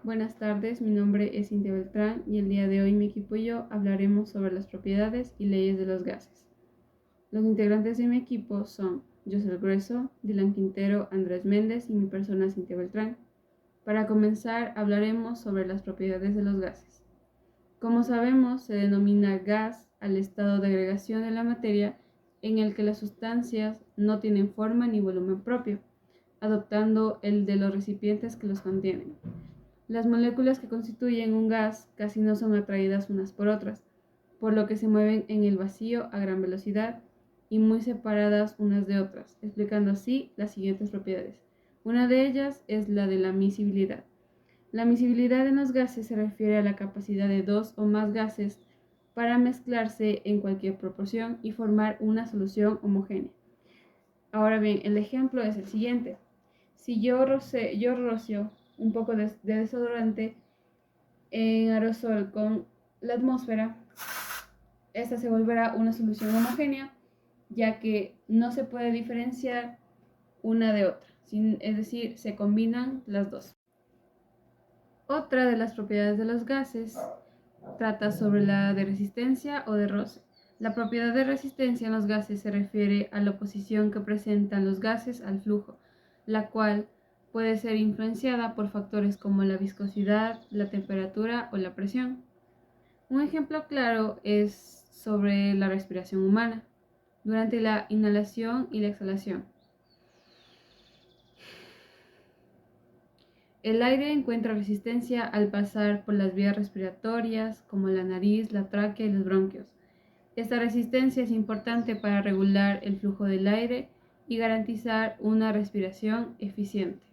Buenas tardes, mi nombre es Cintia Beltrán y el día de hoy mi equipo y yo hablaremos sobre las propiedades y leyes de los gases. Los integrantes de mi equipo son José Grueso, Dylan Quintero, Andrés Méndez y mi persona Cintia Beltrán. Para comenzar, hablaremos sobre las propiedades de los gases. Como sabemos, se denomina gas al estado de agregación de la materia en el que las sustancias no tienen forma ni volumen propio, adoptando el de los recipientes que los contienen. Las moléculas que constituyen un gas casi no son atraídas unas por otras, por lo que se mueven en el vacío a gran velocidad y muy separadas unas de otras, explicando así las siguientes propiedades. Una de ellas es la de la miscibilidad. La miscibilidad en los gases se refiere a la capacidad de dos o más gases para mezclarse en cualquier proporción y formar una solución homogénea. Ahora bien, el ejemplo es el siguiente. Si yo rocio un poco de desodorante en aerosol con la atmósfera, esta se volverá una solución homogénea, ya que no se puede diferenciar una de otra, es decir, se combinan las dos. Otra de las propiedades de los gases trata sobre la de resistencia o de roce. La propiedad de resistencia en los gases se refiere a la oposición que presentan los gases al flujo, la cual puede ser influenciada por factores como la viscosidad, la temperatura o la presión. Un ejemplo claro es sobre la respiración humana, durante la inhalación y la exhalación. El aire encuentra resistencia al pasar por las vías respiratorias como la nariz, la tráquea y los bronquios. Esta resistencia es importante para regular el flujo del aire y garantizar una respiración eficiente.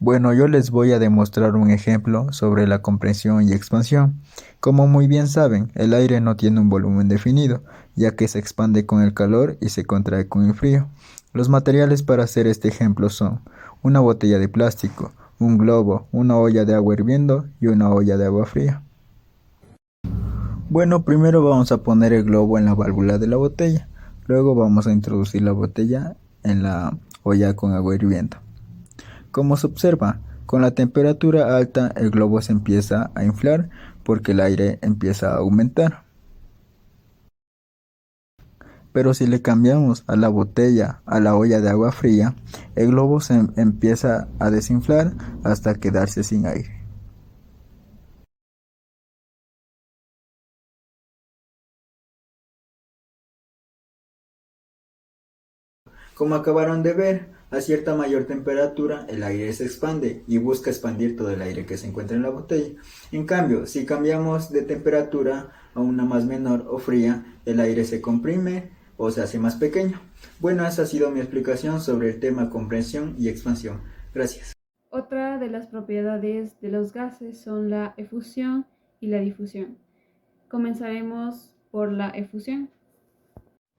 Bueno, yo les voy a demostrar un ejemplo sobre la compresión y expansión. Como muy bien saben, el aire no tiene un volumen definido, ya que se expande con el calor y se contrae con el frío. Los materiales para hacer este ejemplo son una botella de plástico, un globo, una olla de agua hirviendo y una olla de agua fría. Bueno, primero vamos a poner el globo en la válvula de la botella. Luego vamos a introducir la botella en la olla con agua hirviendo. Como se observa, con la temperatura alta el globo se empieza a inflar porque el aire empieza a aumentar. Pero si le cambiamos a la botella a la olla de agua fría, el globo se empieza a desinflar hasta quedarse sin aire. Como acabaron de ver, a cierta mayor temperatura el aire se expande y busca expandir todo el aire que se encuentra en la botella. En cambio, si cambiamos de temperatura a una más menor o fría, el aire se comprime o se hace más pequeño. Bueno, esa ha sido mi explicación sobre el tema compresión y expansión. Gracias. Otra de las propiedades de los gases son la efusión y la difusión. Comenzaremos por la efusión.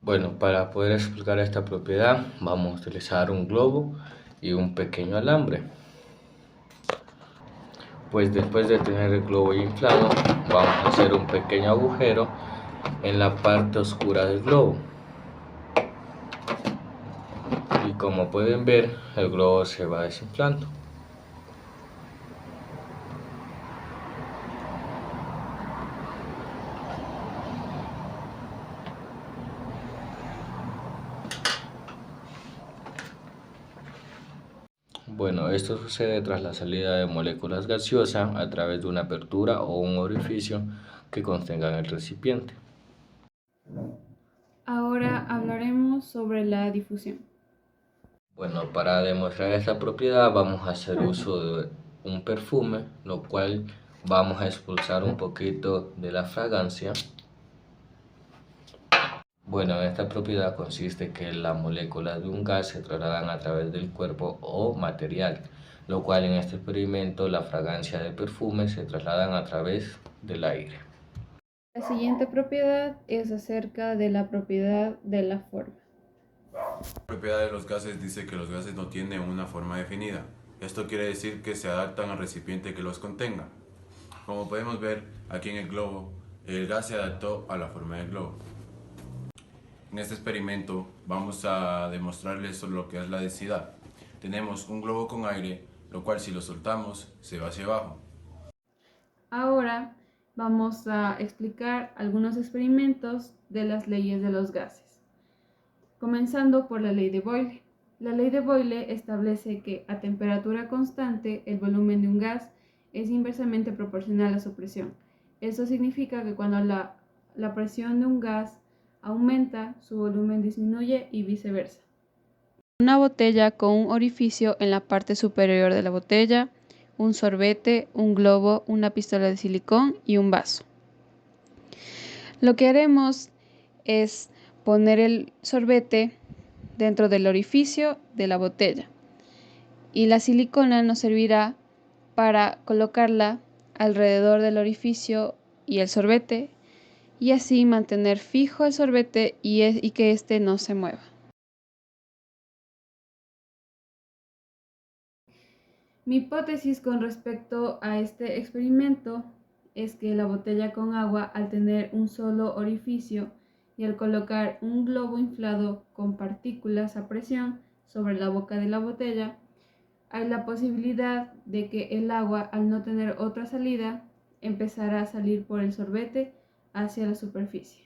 Bueno, para poder explicar esta propiedad vamos a utilizar un globo y un pequeño alambre. Pues después de tener el globo inflado, vamos a hacer un pequeño agujero en la parte oscura del globo. Y como pueden ver, el globo se va desinflando. Bueno, esto sucede tras la salida de moléculas gaseosas a través de una apertura o un orificio que contengan el recipiente. Ahora hablaremos sobre la difusión. Bueno, para demostrar esta propiedad vamos a hacer uso de un perfume, lo cual vamos a expulsar un poquito de la fragancia. Bueno, esta propiedad consiste que las moléculas de un gas se trasladan a través del cuerpo o material, lo cual en este experimento la fragancia del perfume se trasladan a través del aire. La siguiente propiedad es acerca de la propiedad de la forma. La propiedad de los gases dice que los gases no tienen una forma definida. Esto quiere decir que se adaptan al recipiente que los contenga. Como podemos ver aquí en el globo, el gas se adaptó a la forma del globo. En este experimento vamos a demostrarles lo que es la densidad. Tenemos un globo con aire, lo cual si lo soltamos se va hacia abajo. Ahora vamos a explicar algunos experimentos de las leyes de los gases, comenzando por la ley de Boyle. La ley de Boyle establece que a temperatura constante el volumen de un gas es inversamente proporcional a su presión. Esto significa que cuando la presión de un gas aumenta, su volumen disminuye y viceversa. Una botella con un orificio en la parte superior de la botella, un sorbete, un globo, una pistola de silicón y un vaso. Lo que haremos es poner el sorbete dentro del orificio de la botella y la silicona nos servirá para colocarla alrededor del orificio y el sorbete y así mantener fijo el sorbete y que éste no se mueva. Mi hipótesis con respecto a este experimento es que la botella con agua, al tener un solo orificio y al colocar un globo inflado con partículas a presión sobre la boca de la botella, hay la posibilidad de que el agua, al no tener otra salida, empezará a salir por el sorbete hacia la superficie.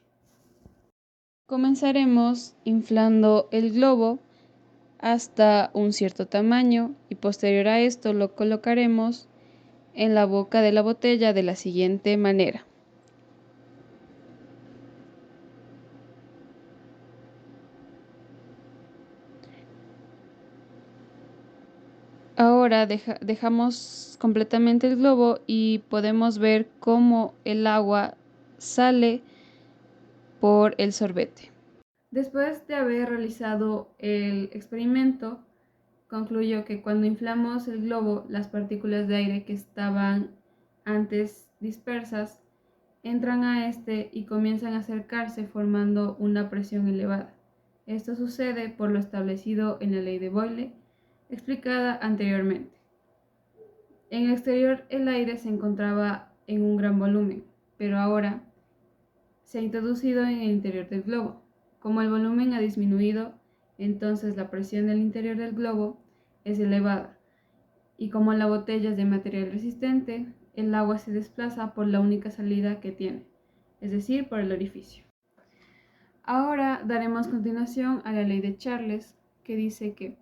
Comenzaremos inflando el globo hasta un cierto tamaño y posterior a esto lo colocaremos en la boca de la botella de la siguiente manera. Ahora dejamos completamente el globo y podemos ver cómo el agua sale por el sorbete. Después de haber realizado el experimento, concluyó que cuando inflamos el globo, las partículas de aire que estaban antes dispersas entran a este y comienzan a acercarse formando una presión elevada. Esto sucede por lo establecido en la ley de Boyle, explicada anteriormente. En el exterior el aire se encontraba en un gran volumen, pero ahora se ha introducido en el interior del globo. Como el volumen ha disminuido, entonces la presión del interior del globo es elevada, y como la botella es de material resistente, el agua se desplaza por la única salida que tiene, es decir, por el orificio. Ahora daremos continuación a la ley de Charles, que dice que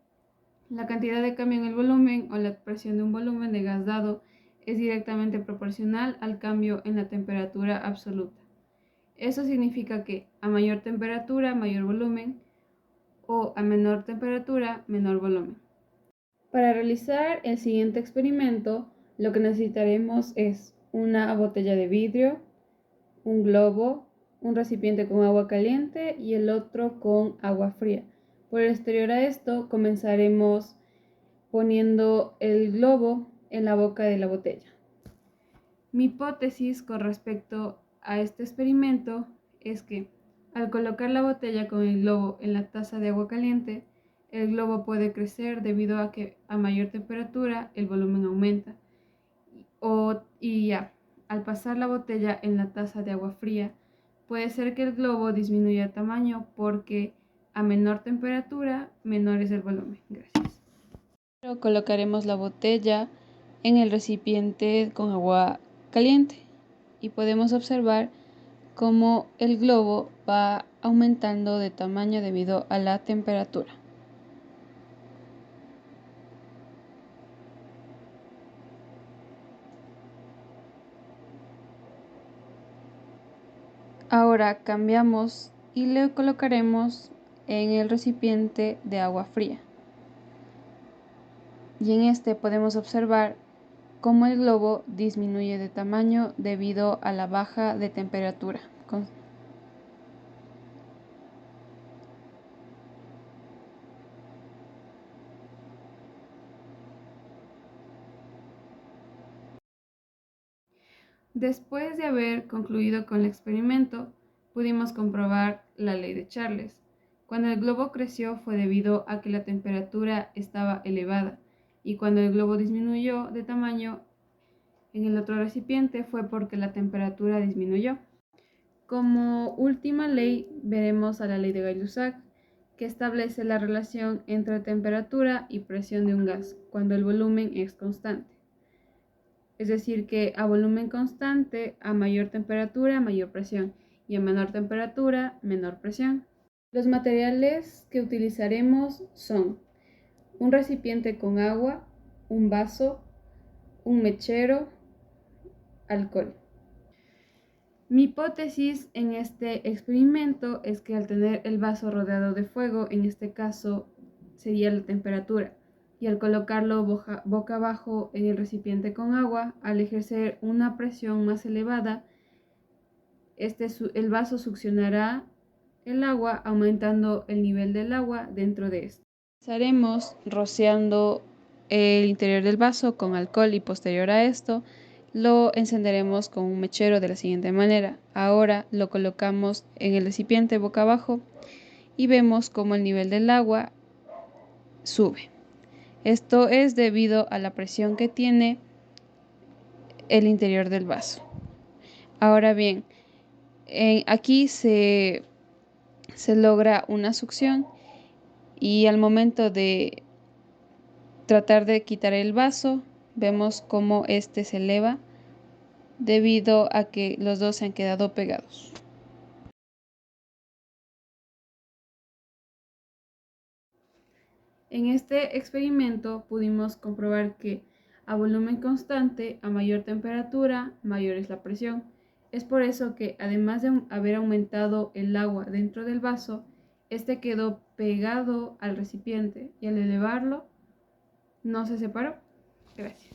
la cantidad de cambio en el volumen o la presión de un volumen de gas dado es directamente proporcional al cambio en la temperatura absoluta. Eso significa que a mayor temperatura, mayor volumen, o a menor temperatura, menor volumen. Para realizar el siguiente experimento, lo que necesitaremos es una botella de vidrio, un globo, un recipiente con agua caliente y el otro con agua fría. Por el exterior a esto, comenzaremos poniendo el globo en la boca de la botella. Mi hipótesis con respecto a este experimento es que al colocar la botella con el globo en la taza de agua caliente, el globo puede crecer debido a que a mayor temperatura el volumen aumenta. Al pasar la botella en la taza de agua fría, puede ser que el globo disminuya de tamaño porque a menor temperatura, menor es el volumen. Gracias. Colocaremos la botella en el recipiente con agua caliente y podemos observar cómo el globo va aumentando de tamaño debido a la temperatura. Ahora cambiamos y le colocaremos en el recipiente de agua fría. Y en este podemos observar cómo el globo disminuye de tamaño debido a la baja de temperatura. Después de haber concluido con el experimento, pudimos comprobar la ley de Charles. Cuando el globo creció fue debido a que la temperatura estaba elevada, y cuando el globo disminuyó de tamaño en el otro recipiente fue porque la temperatura disminuyó. Como última ley veremos a la ley de Gay-Lussac, que establece la relación entre temperatura y presión de un gas cuando el volumen es constante. Es decir, que a volumen constante, a mayor temperatura, mayor presión, y a menor temperatura, menor presión. Los materiales que utilizaremos son un recipiente con agua, un vaso, un mechero, alcohol. Mi hipótesis en este experimento es que al tener el vaso rodeado de fuego, en este caso sería la temperatura, y al colocarlo boca abajo en el recipiente con agua, al ejercer una presión más elevada, el vaso succionará el agua, aumentando el nivel del agua dentro de este. Empezaremos rociando el interior del vaso con alcohol y posterior a esto lo encenderemos con un mechero de la siguiente manera. Ahora lo colocamos en el recipiente boca abajo y vemos cómo el nivel del agua sube. Esto es debido a la presión que tiene el interior del vaso. Ahora bien, aquí se logra una succión y al momento de tratar de quitar el vaso, vemos cómo este se eleva debido a que los dos se han quedado pegados. En este experimento pudimos comprobar que a volumen constante, a mayor temperatura, mayor es la presión. Es por eso que, además de haber aumentado el agua dentro del vaso, este quedó pegado al recipiente y al elevarlo no se separó. Gracias.